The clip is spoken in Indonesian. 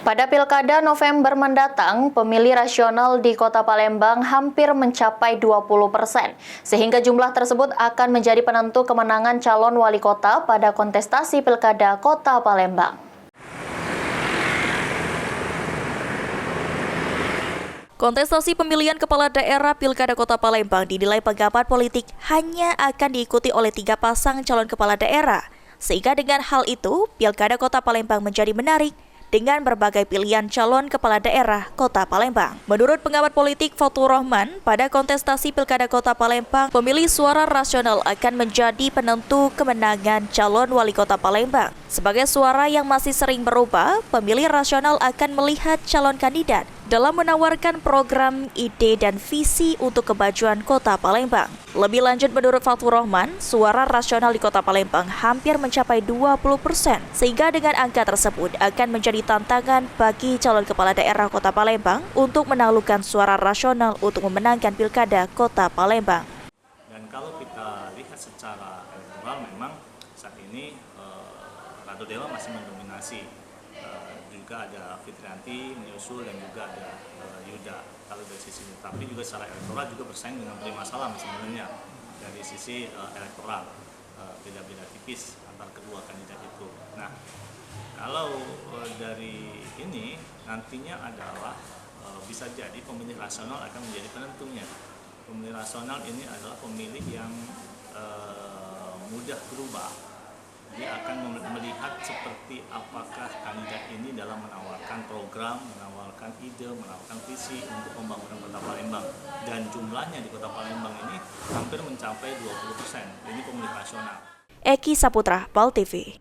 Pada Pilkada November mendatang, pemilih rasional di Kota Palembang hampir mencapai 20%, sehingga jumlah tersebut akan menjadi penentu kemenangan calon wali kota pada kontestasi Pilkada Kota Palembang. Kontestasi pemilihan kepala daerah Pilkada Kota Palembang dinilai pengamat politik hanya akan diikuti oleh 3 pasang calon kepala daerah, sehingga dengan hal itu, Pilkada Kota Palembang menjadi menarik dengan berbagai pilihan calon kepala daerah Kota Palembang. Menurut pengamat politik Fatur Rahman, pada kontestasi Pilkada Kota Palembang, pemilih suara rasional akan menjadi penentu kemenangan calon wali kota Palembang. Sebagai suara yang masih sering berubah, pemilih rasional akan melihat calon kandidat dalam menawarkan program, ide, dan visi untuk kemajuan Kota Palembang. Lebih lanjut, menurut Fatur Rahman, suara rasional di Kota Palembang hampir mencapai 20%, sehingga dengan angka tersebut akan menjadi tantangan bagi calon kepala daerah Kota Palembang untuk menaklukkan suara rasional untuk memenangkan Pilkada Kota Palembang. Dan kalau kita lihat secara elektoral, memang saat ini Ratu Dewa masih mendominasi. Juga ada Fitrianti menyusul dan juga ada Yuda kalau dari sisi itu. Tapi juga secara elektoral juga bersaing dengan Prima Salam sebenarnya dari sisi elektoral, beda-beda tipis antar kedua kandidat itu. Nah, kalau dari ini nantinya adalah bisa jadi pemilih rasional akan menjadi penentunya. Pemilih rasional ini adalah pemilih yang mudah berubah. Dia akan melihat seperti apakah kandidat ini dalam menawarkan program, menawarkan ide, menawarkan visi untuk pembangunan Kota Palembang. Dan jumlahnya di Kota Palembang ini hampir mencapai 20%. Ini pemilih rasional. Eki Saputra, PAL TV.